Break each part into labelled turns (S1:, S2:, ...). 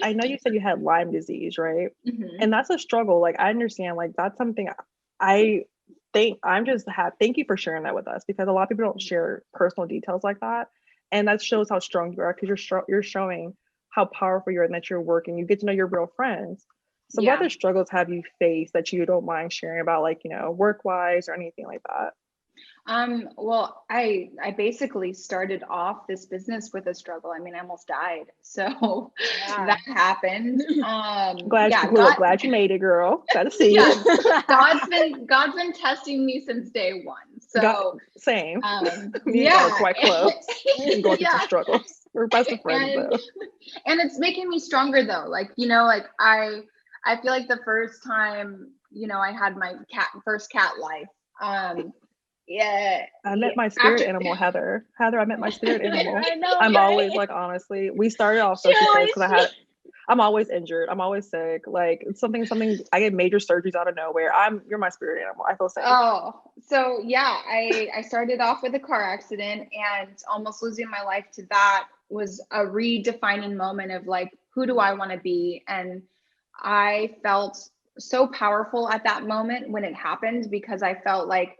S1: I know you said you had Lyme disease, right?
S2: Hmm.
S1: And that's a struggle. Like I understand, like that's something I think I'm just thank you for sharing that with us because a lot of people don't share personal details like that. And that shows how strong you are because you're showing how powerful you are and that you're working. You get to know your real friends. So what
S2: Yeah.
S1: other struggles have you faced that you don't mind sharing about, like, work wise or anything like that?
S2: Well, I basically started off this business with a struggle. I mean, I almost died. So
S3: Yeah.
S2: that happened. Yeah,
S1: Glad you made it, girl. Glad to see
S2: yeah,
S1: you.
S2: God's been testing me since day one.
S1: Got
S2: So
S1: same. Me and God are
S2: yeah.
S1: quite close. We've been going through some
S2: Yeah.
S1: struggles. We're best of friends
S2: And
S1: though.
S2: and it's making me stronger though. Like, like I feel like the first time, I had my first cat life. Yeah,
S1: I met my spirit
S2: after
S1: animal, Heather. Heather, I met my spirit animal.
S3: I know,
S1: I'm always
S3: right?
S1: like, honestly, we started off
S3: She
S1: so she says
S3: always
S1: because I'm always injured. I'm always sick. Like it's something. I get major surgeries out of nowhere. You're my spirit animal. I feel safe.
S2: Oh, so yeah, I started off with a car accident and almost losing my life to that was a redefining moment of like, who do I want to be? And I felt so powerful at that moment when it happened because I felt like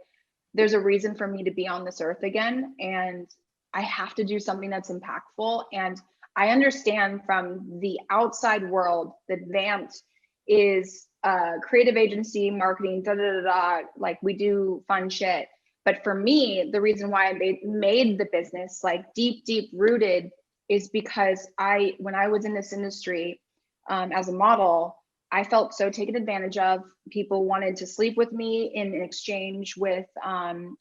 S2: there's a reason for me to be on this earth again and I have to do something that's impactful. And I understand from the outside world that Vant is a creative agency, marketing, da da da da. Like we do fun shit. But for me, the reason why I made the business like deep rooted is because when I was in this industry as a model, I felt so taken advantage of. People wanted to sleep with me in exchange with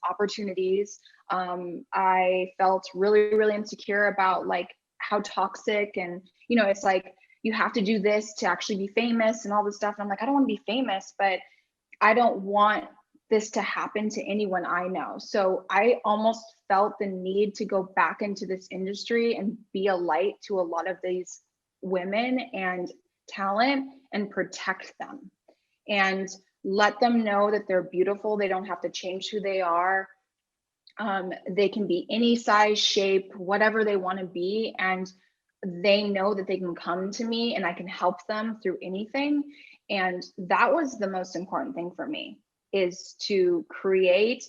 S2: opportunities. I felt really insecure about like how toxic and it's like you have to do this to actually be famous and all this stuff. And I'm like, I don't want to be famous, but I don't want this to happen to anyone I know. So I almost felt the need to go back into this industry and be a light to a lot of these women and talent and protect them and let them know that they're beautiful. They don't have to change who they are. They can be any size, shape, whatever they want to be. And they know that they can come to me and I can help them through anything. And that was the most important thing for me is to create,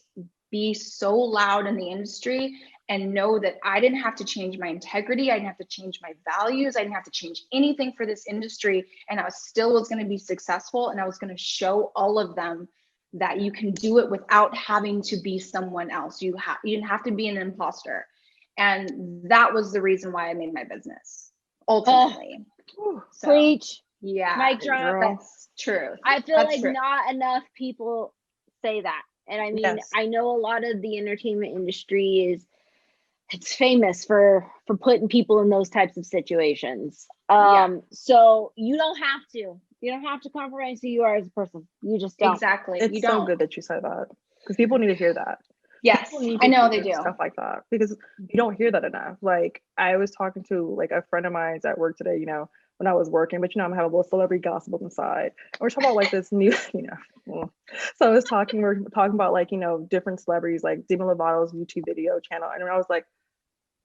S2: be so loud in the industry and know that I didn't have to change my integrity. I didn't have to change my values. I didn't have to change anything for this industry. And I was going to be successful. And I was going to show all of them that you can do it without having to be someone else. You didn't have to be an imposter. And that was the reason why I made my business ultimately. So
S3: Preach.
S2: yeah,
S3: Mic drop.
S1: Girl.
S2: that's true.
S3: I feel
S2: That's
S3: like
S2: true.
S3: not enough people say that. And I mean,
S1: Yes.
S3: I know a lot of the entertainment industry it's famous for putting people in those types of situations.
S2: Yeah,
S3: So you don't have to. You don't have to compromise who you are as a person. You just don't.
S2: exactly. You
S1: It's so
S2: don't.
S1: good that you said that because people need to hear that.
S2: Yes,
S1: People need
S2: I
S1: to
S2: know they
S1: hear
S2: do.
S1: stuff like that because you don't hear that enough. Like I was talking to like a friend of mine's at work today, when I was working, but I'm having a little celebrity gossip inside. And we're talking about like this new, So we're talking about like, different celebrities like Demi Lovato's YouTube video channel. And I was like,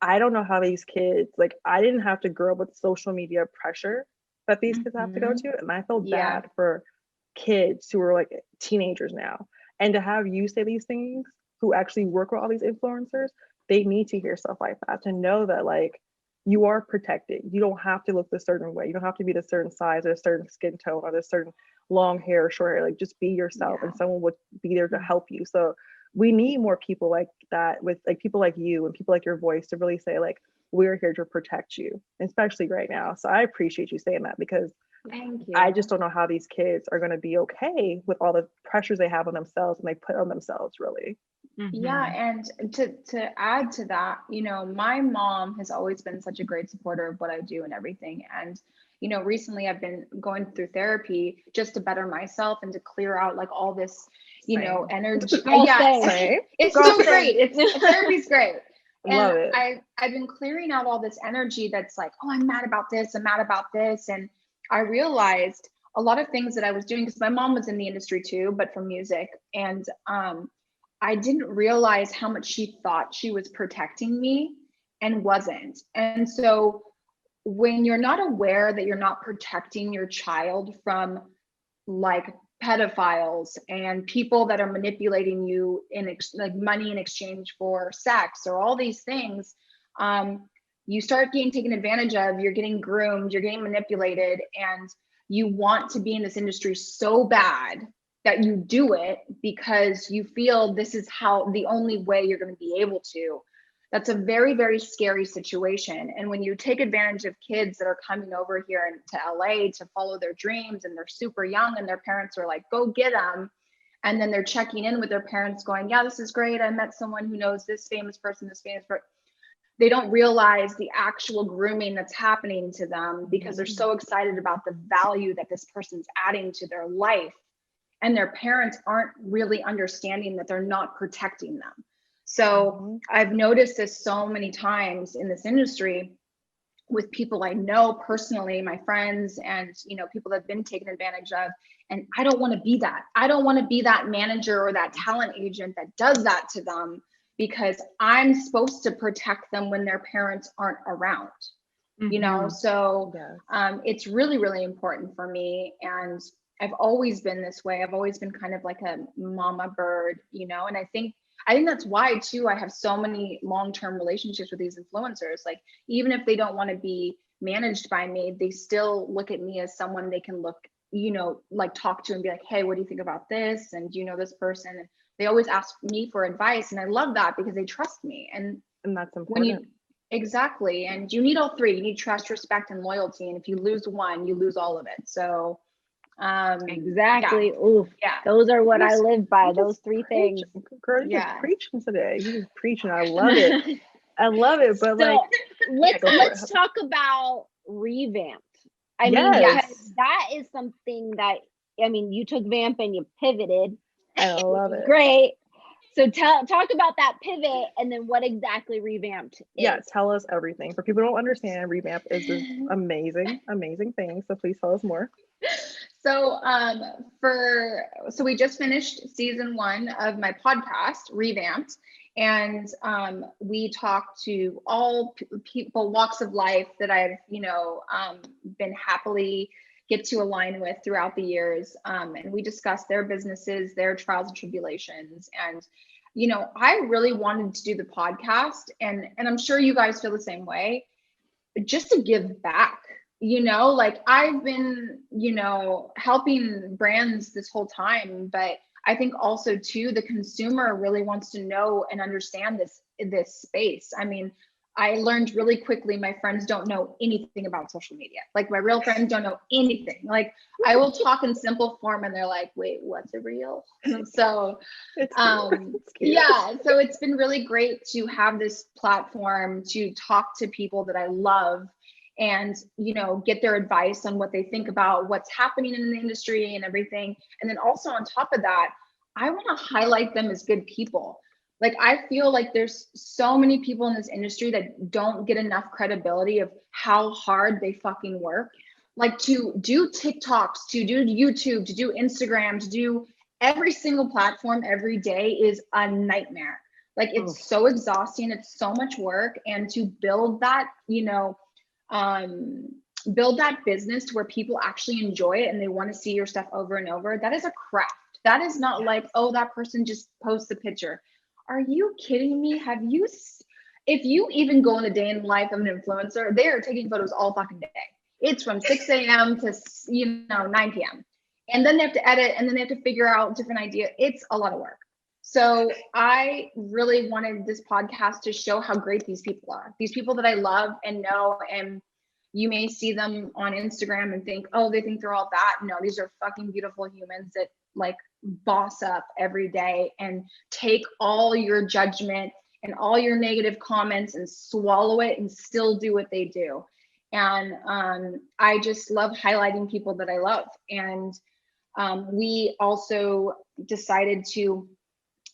S1: I don't know how these kids, like I didn't have to grow up with social media pressure that these kids have to go
S2: Mhm.
S1: to. And I feel
S2: Yeah,
S1: bad for kids who are like teenagers now. And to have you say these things who actually work with all these influencers, they need to hear stuff like that to know that like you are protected. You don't have to look a certain way. You don't have to be this certain size or a certain skin tone or this certain long hair or short hair. Like just be yourself
S2: yeah.
S1: and someone would be there to help you. So we need more people like that with like people like you and people like your voice to really say like we're here to protect you, especially right now. So I appreciate you saying that because
S2: Thank
S1: I
S2: you.
S1: just don't know how these kids are going to be okay with all the pressures they have on themselves and they put on themselves really.
S2: Yeah,
S3: Mhm.
S2: and to add to that, my mom has always been such a great supporter of what I do and everything. And recently I've been going through therapy just to better myself and to clear out like all this,
S1: Same.
S2: energy.
S3: Girl,
S2: Yeah,
S3: same.
S1: Same.
S2: it's
S3: Girl,
S2: so great.
S3: same.
S2: It's therapy's great. And
S1: Love it.
S2: I've been clearing out all this energy that's like, oh, I'm mad about this, I'm mad about this. And I realized a lot of things that I was doing because my mom was in the industry too, but for music. And I didn't realize how much she thought she was protecting me and wasn't. And so when you're not aware that you're not protecting your child from like pedophiles and people that are manipulating you in like money in exchange for sex or all these things, you start getting taken advantage of, you're getting groomed, you're getting manipulated, and you want to be in this industry so bad that you do it because you feel this is how the only way you're going to be able to. That's a very, very scary situation. And when you take advantage of kids that are coming over here to LA to follow their dreams, and they're super young and their parents are like, go get them. And then they're checking in with their parents going, yeah, this is great. I met someone who knows this famous person, this famous person. They don't realize the actual grooming that's happening to them because they're so excited about the value that this person's adding to their life. And their parents aren't really understanding that they're not protecting them. So I've noticed this so many times in this industry with people I know personally, my friends, and people that have been taken advantage of. And I don't want to be that. I don't want to be that manager or that talent agent that does that to them, because I'm supposed to protect them when their parents aren't around. So it's really, really important for me. And I've always been this way. I've always been kind of like a mama bird, and I think that's why too, I have so many long-term relationships with these influencers. Like, even if they don't want to be managed by me, they still look at me as someone they can look, like talk to and be like, hey, what do you think about this? And do you know this person? And they always ask me for advice. And I love that because they trust me. And
S1: that's important.
S2: Exactly. And you need all three. You need trust, respect, and loyalty. And if you lose one, you lose all of it. So
S3: exactly. Oof. Yeah. Those are what I live by. Those three things.
S1: Girl, you're preaching today. You're preaching. I love it. I love it. But
S3: so, let's talk about revamped. I mean, that is something that, you took Vamp and you pivoted.
S1: I love it.
S3: Great. So talk about that pivot and then what exactly revamped is.
S1: Yeah, tell us everything. For people who don't understand, revamp is this amazing, amazing thing. So please tell us more.
S2: So we just finished season 1 of my podcast, Revamped, and we talked to all people, walks of life that I've been happily get to align with throughout the years, and we discussed their businesses, their trials and tribulations, and I really wanted to do the podcast, and I'm sure you guys feel the same way, just to give back. Like, I've been, helping brands this whole time, but I think also too, the consumer really wants to know and understand this space. I mean, I learned really quickly, my friends don't know anything about social media. Like, my real friends don't know anything. Like, I will talk in simple form and they're like, wait, what's a reel? So, so it's been really great to have this platform to talk to people that I love and get their advice on what they think about what's happening in the industry and everything. And then also on top of that, I want to highlight them as good people. Like, I feel like there's so many people in this industry that don't get enough credibility of how hard they fucking work. Like, to do TikToks, to do YouTube, to do Instagram, to do every single platform every day is a nightmare. Like, it's so exhausting. It's so much work. And to build that, build that business to where people actually enjoy it and they want to see your stuff over and over, that is a craft. That is not like, oh, that person just posts a picture. Are you kidding me? If you even go in the day in the life of an influencer, they are taking photos all fucking day. It's from 6 a.m. to 9 p.m. And then they have to edit, and then they have to figure out different ideas. It's a lot of work. So I really wanted this podcast to show how great these people are. These people that I love and know, and you may see them on Instagram and think, oh, they think they're all that. No, these are fucking beautiful humans that like boss up every day and take all your judgment and all your negative comments and swallow it and still do what they do. And I just love highlighting people that I love. And we also decided to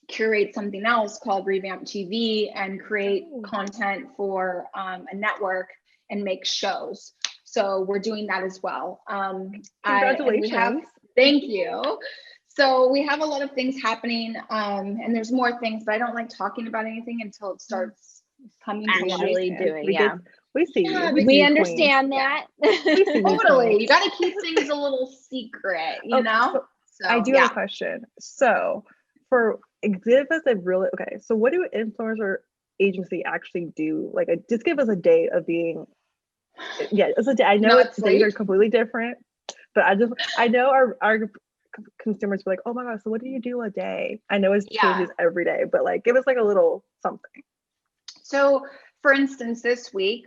S2: curate something else called Revamp TV and create content for a network and make shows. So we're doing that as well.
S1: Congratulations.
S2: Thank you. So we have a lot of things happening, and there's more things, but I don't like talking about anything until it starts coming to life.
S1: We see
S2: Yeah,
S1: you.
S3: We
S1: see
S3: understand that.
S1: We see you,
S2: Totally. You got to keep things a little secret, you know?
S1: So I do have a question. So give us a really, okay, so what do influencer agency actually do? Like, just give us a day of being, it's a day. I know days are completely different, but I know our consumers were like, oh my God, so what do you do a day? I know it changes every day, but like, give us like a little something.
S2: So for instance, this week,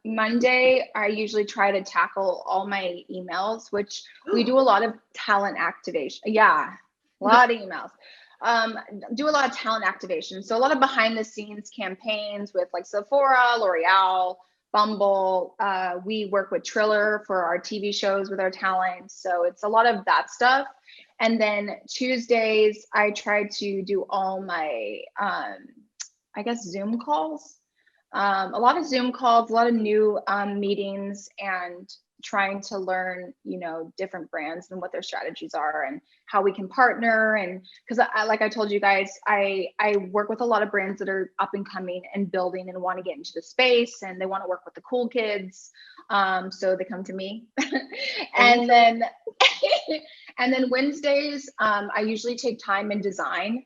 S2: Monday, I usually try to tackle all my emails, which we do a lot of talent activation. Yeah, a lot of emails. Do a lot of talent activation. So a lot of behind the scenes campaigns with like Sephora, L'Oreal, Bumble. We work with Triller for our TV shows with our talent. So it's a lot of that stuff. And then Tuesdays, I try to do all my, I guess, Zoom calls. A lot of Zoom calls, a lot of new meetings, and trying to learn, different brands and what their strategies are and how we can partner. And because like I told you guys, I work with a lot of brands that are up and coming and building and want to get into the space, and they want to work with the cool kids. So they come to me. And then and then Wednesdays, I usually take time in design.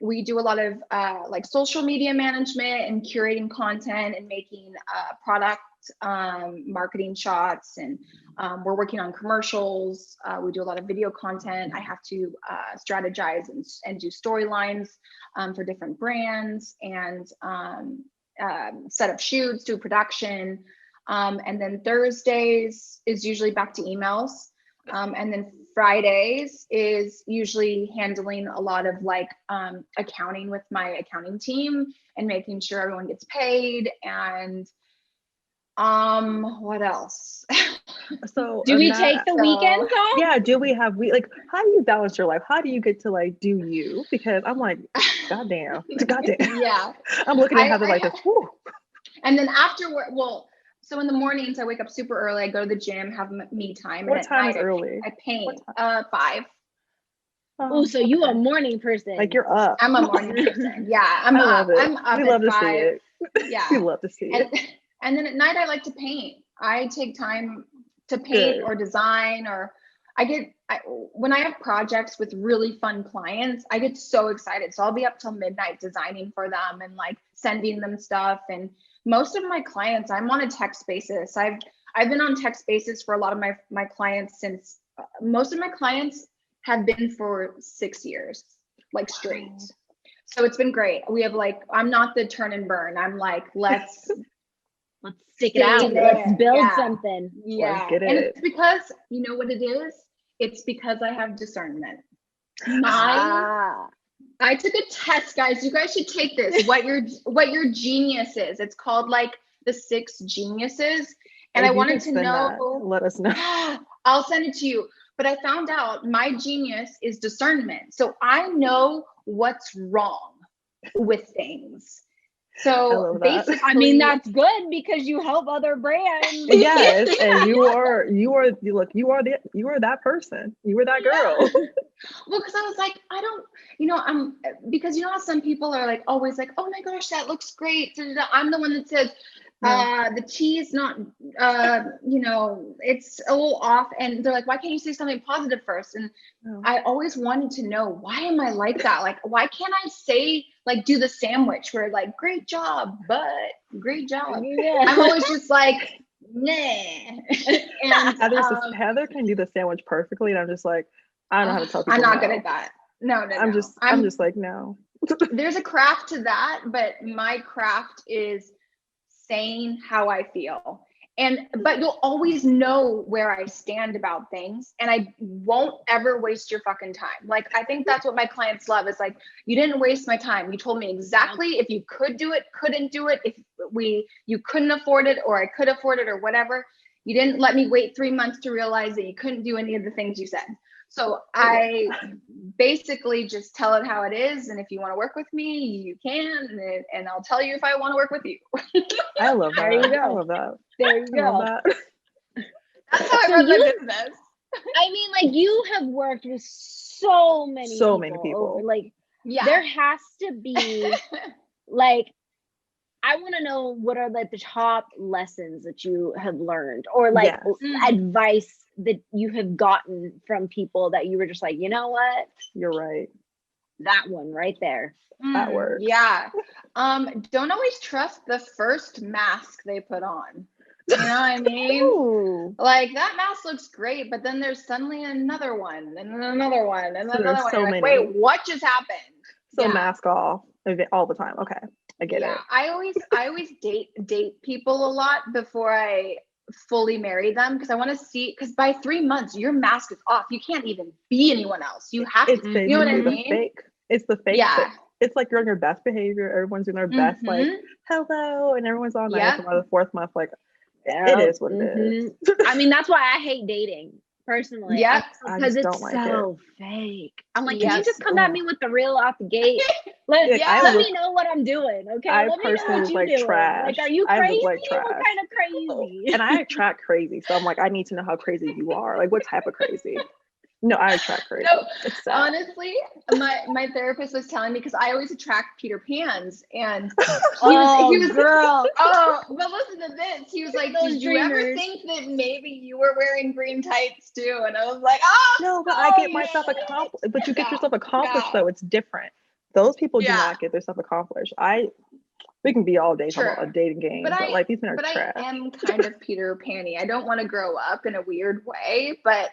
S2: We do a lot of like social media management and curating content and making product marketing shots, and we're working on commercials. We do a lot of video content. I have to strategize and do storylines for different brands, and set up shoots, do production. And then Thursdays is usually back to emails. And then Fridays is usually handling a lot of like accounting with my accounting team and making sure everyone gets paid. And what else?
S1: So
S3: do we take the weekends off?
S1: Yeah, do we have how do you balance your life? How do you get to like do you? Because I'm like, goddamn.
S2: Yeah.
S1: I'm looking at Heather like this. Whew.
S2: And then afterward, so in the mornings I wake up super early, I go to the gym, have me time.
S1: What time is early?
S2: I paint 5.
S3: Oh, so you a morning person.
S1: Like you're up.
S2: I'm a morning person. Yeah, I'm up. I'm up
S1: we love
S2: at 5.
S1: To see it.
S2: Yeah.
S1: We love to see it.
S2: And then at night I like to paint. I take time to paint or design, or when I have projects with really fun clients, I get so excited. So I'll be up till midnight designing for them and like sending them stuff. And most of my clients, I'm on a text basis. I've been on text basis for a lot of my clients since most of my clients have been for 6 years, like straight. So it's been great. We have like, I'm not the turn and burn. I'm like, let's
S3: stick it out. Let's build something.
S2: Yeah. And it's because, you know what it is? It's because I have discernment. I took a test, guys. You guys should take this. What your genius is. It's called like the 6 geniuses. And I wanted to know.
S1: Let us know.
S2: I'll send it to you. But I found out my genius is discernment. So I know what's wrong with things. So basically,
S3: I mean, that's good because you help other brands.
S1: Yes, and you are that person. You were that girl.
S2: Well, because I was like, I don't, because how some people are like always like, oh my gosh, that looks great. I'm the one that says the tea is not, it's a little off, and they're like, why can't you say something positive first? And I always wanted to know, why am I like that? Like, why can't I say like do the sandwich where like great job, but great job. Yeah. I'm always just like, nah. And
S1: Heather can do the sandwich perfectly, and I'm just like, I don't know how to tell people.
S2: I'm not good at that. No. I'm
S1: just like, no.
S2: There's a craft to that, but my craft is saying how I feel. But you'll always know where I stand about things, and I won't ever waste your fucking time. Like, I think that's what my clients love, is like, you didn't waste my time. You told me exactly if you could do it, couldn't do it, if you couldn't afford it, or I could afford it, or whatever. You didn't let me wait 3 months to realize that you couldn't do any of the things you said. So I basically just tell it how it is. And if you want to work with me, you can, and I'll tell you if I want to work with you.
S1: I love that.
S3: There you go.
S1: I love that.
S3: There you go.
S2: That's how I run my business.
S3: I mean, like, you have worked with so many people. Like, there has to be like, I want to know what are like the top lessons that you have learned, or like advice that you have gotten from people that you were just like, you know what?
S1: You're right.
S3: That one right there.
S1: That works.
S2: Yeah. Don't always trust the first mask they put on. You know what I mean?
S1: Ooh.
S2: Like that mask looks great, but then there's suddenly another one and another one and another one.
S1: So
S2: You're
S1: many.
S2: like, wait, what just happened?
S1: So mask off all the time. Okay, I get it.
S2: I always date people a lot before I fully marry them, because I want to see, because by 3 months your mask is off. You can't even be anyone else. You have to. You know what I mean?
S1: Fake. It's the fake.
S2: Yeah.
S1: It's like you're on your best behavior. Everyone's doing their best, like hello, and everyone's all nice. And by the 4th month, like it is what it is.
S3: I mean, that's why I hate dating personally.
S2: Yeah,
S3: because it's
S1: like
S3: so fake. I'm like,
S2: Yes.
S3: can you just come at me with the real off the gate? Let me know what I'm doing, okay?
S1: I
S3: Let me know
S1: personally
S3: what
S1: look like
S3: you're doing.
S1: trash.
S3: Like, are you
S1: I
S3: crazy?
S1: look like trash.
S3: What kind of crazy?
S1: And I attract crazy, so I'm like, I need to know how crazy you are. Like, what type of crazy? No, I attract crazy.
S2: No, honestly, my therapist was telling me, because I always attract Peter Pans, and he was
S3: girl.
S2: Oh, but listen to this. He was like, did you
S3: dreamers.
S2: ever think that maybe you were wearing green tights too? And I was like, oh
S1: no, but I get myself accomplished. But you get yourself accomplished, though. It's different. Those people do not get their stuff accomplished. We can be all day talking about a dating game, but like these men are trash.
S2: I am kind of Peter Pan-y. I don't want to grow up in a weird way, but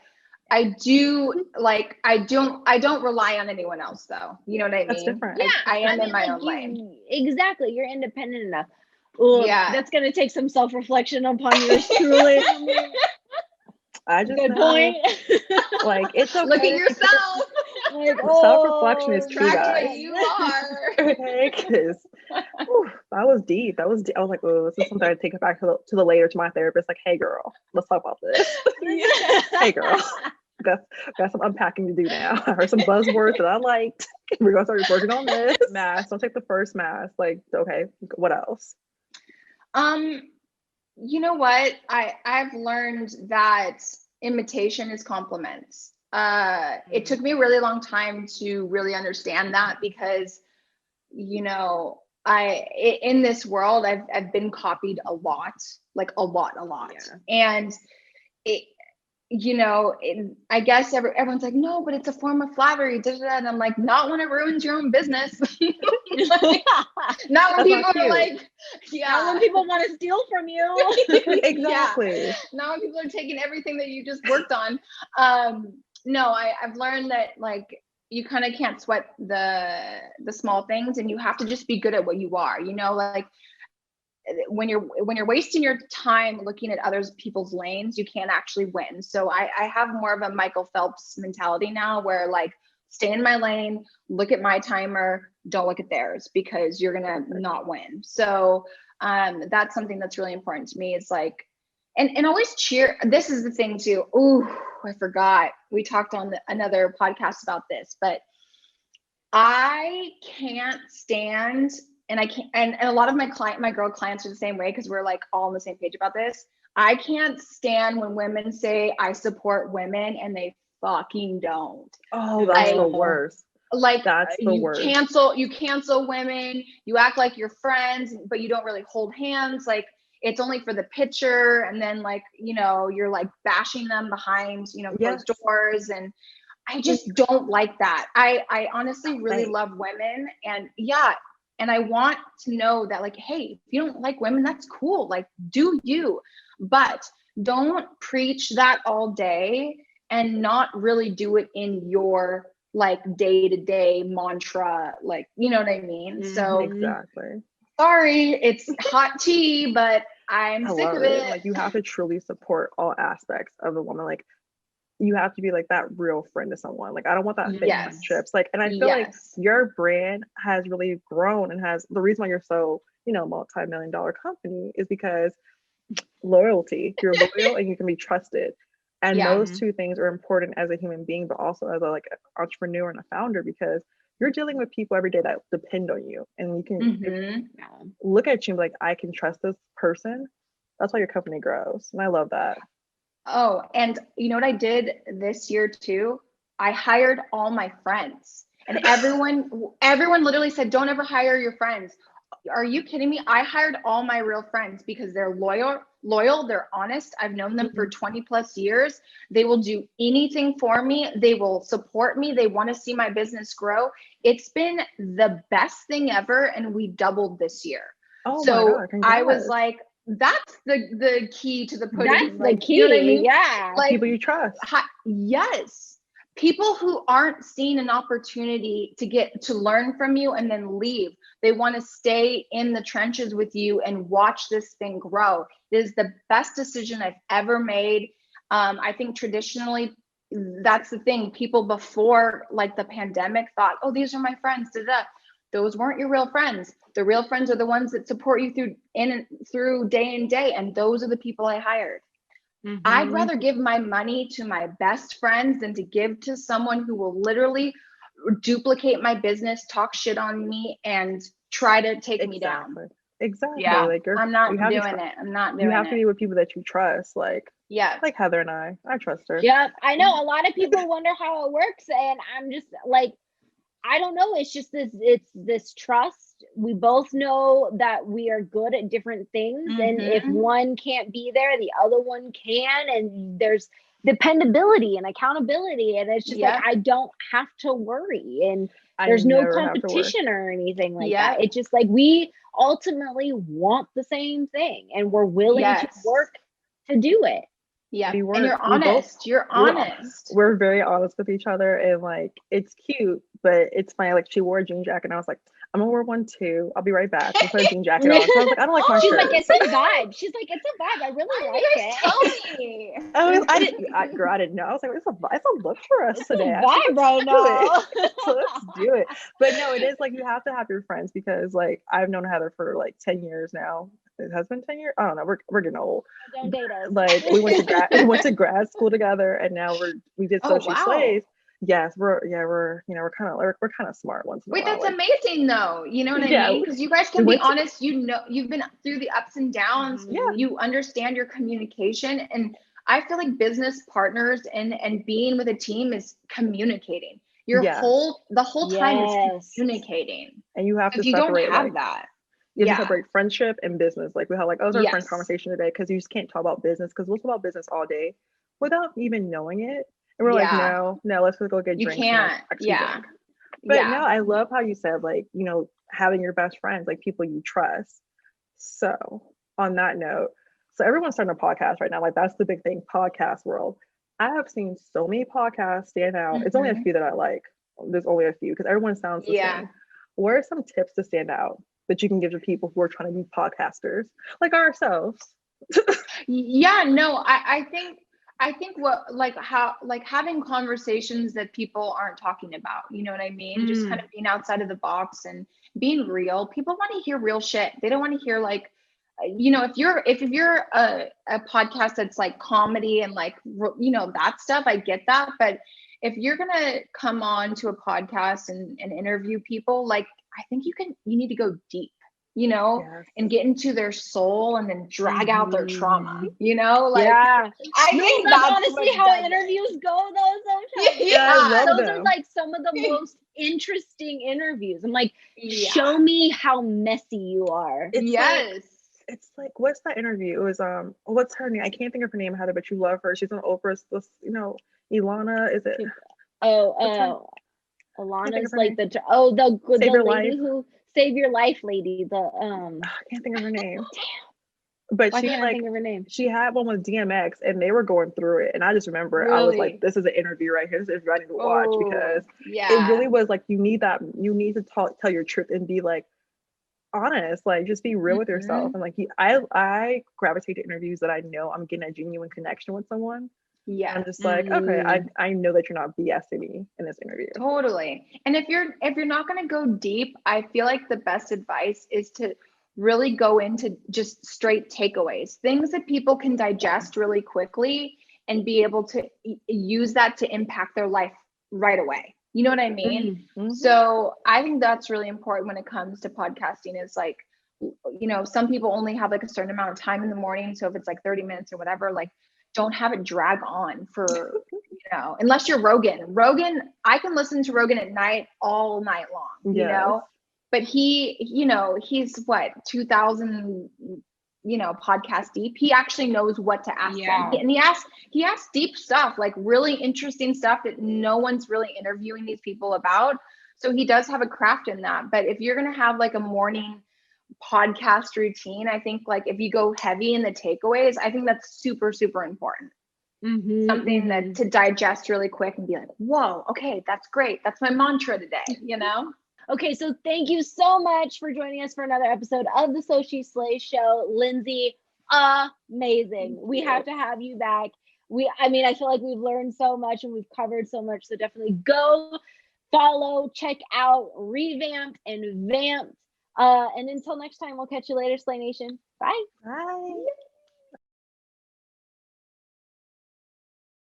S2: I do like, I don't rely on anyone else though. You know what I mean?
S1: That's different.
S2: Yeah, I am in my own lane.
S3: Exactly. You're independent enough. Ooh, that's going to take some self-reflection upon yours truly.
S1: I just
S3: good point.
S1: Like, it's okay.
S2: Look at yourself.
S1: Like, self-reflection is key, guys.
S2: You are.
S1: That was deep. I was like, oh, this is something I take it back to the later to my therapist. Like, hey, girl, let's talk about this. Hey, girl, got some unpacking to do now. I heard some buzzwords that I liked. We're gonna start working on this. Mask. Don't take the first mask. Like, okay, what else?
S2: You know what? I've learned that imitation is compliments. It took me a really long time to really understand that, because, you know, in this world, I've been copied a lot, like a lot. Yeah. And it, you know, I guess everyone's like, no, but it's a form of flattery. And I'm like, not when it ruins your own business. Like, not when people are like,
S3: not when people want to steal from you.
S1: Exactly.
S2: Yeah. Not when people are taking everything that you just worked on. No, I've learned that, like, you kind of can't sweat the small things, and you have to just be good at what you are, you know, like when you're wasting your time looking at other people's lanes, you can't actually win. So I have more of a Michael Phelps mentality now, where like, stay in my lane, look at my timer, don't look at theirs, because you're gonna not win. So that's something that's really important to me. It's like, and always cheer. This is the thing too. Ooh, I forgot. We talked on another podcast about this, but I can't stand, and I can't, and a lot of my girl clients are the same way, because we're like all on the same page about this. I can't stand when women say I support women and they fucking don't.
S1: Oh, that's the worst.
S2: Like,
S1: that's the worst.
S2: You cancel women, you act like you're friends, but you don't really hold hands. Like, it's only for the picture, and then, like, you know, you're like bashing them behind, you know, closed doors, and I just don't like that. I honestly really love women, and and I want to know that, like, hey, if you don't like women, that's cool. Like, do you, but don't preach that all day and not really do it in your like day-to-day mantra, like, you know what I mean? So
S1: exactly.
S2: Sorry, it's hot tea, but I'm sick of it.
S1: Like, you have to truly support all aspects of a woman. Like, you have to be like that real friend to someone. Like, I don't want that fake friendships. Like, and I feel like your brand has really grown, and has the reason why you're so, you know, multi-million-dollar company is because loyalty. You're loyal and you can be trusted. And those two things are important as a human being, but also as a like an entrepreneur and a founder, because you're dealing with people every day that depend on you, and you can look at you and be like, I can trust this person. That's why your company grows. And I love that.
S2: Oh, and you know what I did this year too? I hired all my friends, and everyone literally said, don't ever hire your friends. Are you kidding me? I hired all my real friends because they're loyal, they're honest. I've known them for 20 plus years. They will do anything for me. They will support me. They want to see my business grow. It's been the best thing ever. And we doubled this year.
S1: Oh
S2: So
S1: my God,
S2: I was
S1: congrats.
S2: like, that's the key to the pudding.
S3: That's
S2: like,
S3: the key.
S2: You know what I mean?
S3: Yeah.
S2: Like,
S1: People you trust.
S2: Yes. People who aren't seeing an opportunity to get to learn from you and then leave. They want to stay in the trenches with you and watch this thing grow. It is the best decision I've ever made. I think traditionally, that's the thing. People before like the pandemic thought, oh, these are my friends. Those weren't your real friends. The real friends are the ones that support you through day and day. And those are the people I hired. I'd rather give my money to my best friends than to give to someone who will literally duplicate my business, talk shit on me, and try to take me down.
S1: Exactly.
S2: Yeah,
S1: Like
S2: I'm not doing it. I'm not doing it.
S1: You have to be with people that you trust. Like Heather and I trust her.
S3: Yep. I know a lot of people wonder how it works, and I'm just like, I don't know. It's just this trust. We both know that we are good at different things. And if one can't be there, the other one can. And there's dependability and accountability. And it's just like, I don't have to worry. And there's no competition or anything like that. It's just like, we ultimately want the same thing and we're willing to work to do it.
S2: Yeah. And you're honest.
S1: We're very honest with each other, and like it's cute, but it's funny. Like she wore a jean jacket and I was like, I'm gonna wear one too. I'll be right back. And put a jean jacket on. So I was like, I don't like my
S3: She's
S1: shirt.
S3: like, it's a vibe. She's like, it's a vibe. I really like it.
S2: Tell me.
S1: I didn't know. I was like, it's a look for us today.
S3: It's a vibe right now.
S1: So let's do it. But no, it is like you have to have your friends, because like I've known Heather for like 10 years now. It has been 10 years. I don't know. We're getting old.
S3: Don't date us.
S1: Like we went to grad school together, and now we did So She Slays. Yes, we're kind of smart once in a while.
S2: Wait, that's amazing though. You know what I mean? Because you guys can be honest. You know, you've been through the ups and downs.
S1: Yeah.
S2: You understand your communication, and I feel like business partners and being with a team is communicating. The whole time is communicating.
S1: And you have to
S2: if you
S1: separate,
S2: don't have that.
S1: You have to separate friendship and business. Like we had like, our friend conversation today, because you just can't talk about business, because we'll talk about business all day without even knowing it. And we're like, no, let's go get drinks.
S2: You can't.
S1: But no, I love how you said, like, you know, having your best friends, like people you trust. So on that note, so everyone's starting a podcast right now. Like that's the big thing, podcast world. I have seen so many podcasts stand out. It's only a few that I like. There's only a few, because everyone sounds the same. What are some tips to stand out that you can give to people who are trying to be podcasters like ourselves?
S2: I think having conversations that people aren't talking about, you know what I mean? Just kind of being outside of the box and being real. People want to hear real shit. They don't want to hear like, you know, if you're a podcast that's like comedy and like, you know, that stuff, I get that. But if you're going to come on to a podcast and interview people, like, I think you need to go deep, you know, and get into their soul and then drag out their trauma, you know, like, I think
S3: that's honestly how interviews go though. Sometimes. Those are like some of the most interesting interviews. I'm like, show me how messy you are.
S1: It's like, what's that interview? It was, what's her name? I can't think of her name, Heather, but you love her. She's on Oprah's, you know, Ilana, is it?
S3: Alana's like the lady who Save Your Life lady. I
S1: can't think of her name. But
S3: I can't think of her name.
S1: She had one with DMX, and they were going through it. And I just remember I was like, this is an interview right here. This is interview I need to watch, because it really was like, you need to tell your truth and be like honest, like just be real with yourself. And like I gravitate to interviews that I know I'm getting a genuine connection with someone. I'm just like, okay, I know that you're not BSing me in this interview.
S2: Totally. And if you're not going to go deep, I feel like the best advice is to really go into just straight takeaways, things that people can digest really quickly and be able to use that to impact their life right away. You know what I mean? So I think that's really important when it comes to podcasting, is like, you know, some people only have like a certain amount of time in the morning. So if it's like 30 minutes or whatever, like, don't have it drag on for, you know, unless you're Rogan, I can listen to Rogan at night, all night long, you know, but he, he's what, 2000, podcast deep. He actually knows what to ask them. And he asks deep stuff, like really interesting stuff that no one's really interviewing these people about. So he does have a craft in that. But if you're going to have like a morning podcast routine, I think like if you go heavy in the takeaways, I think that's super, super important. Something that to digest really quick and be like, whoa, okay, that's great. That's my mantra today,
S3: Okay, so thank you so much for joining us for another episode of the So She Slays Show. Lindsey, amazing. We have to have you back. I feel like we've learned so much and we've covered so much. So definitely go follow, check out Revamped and Vamped. And until next time, we'll catch you later, Slay Nation. Bye.
S1: Bye.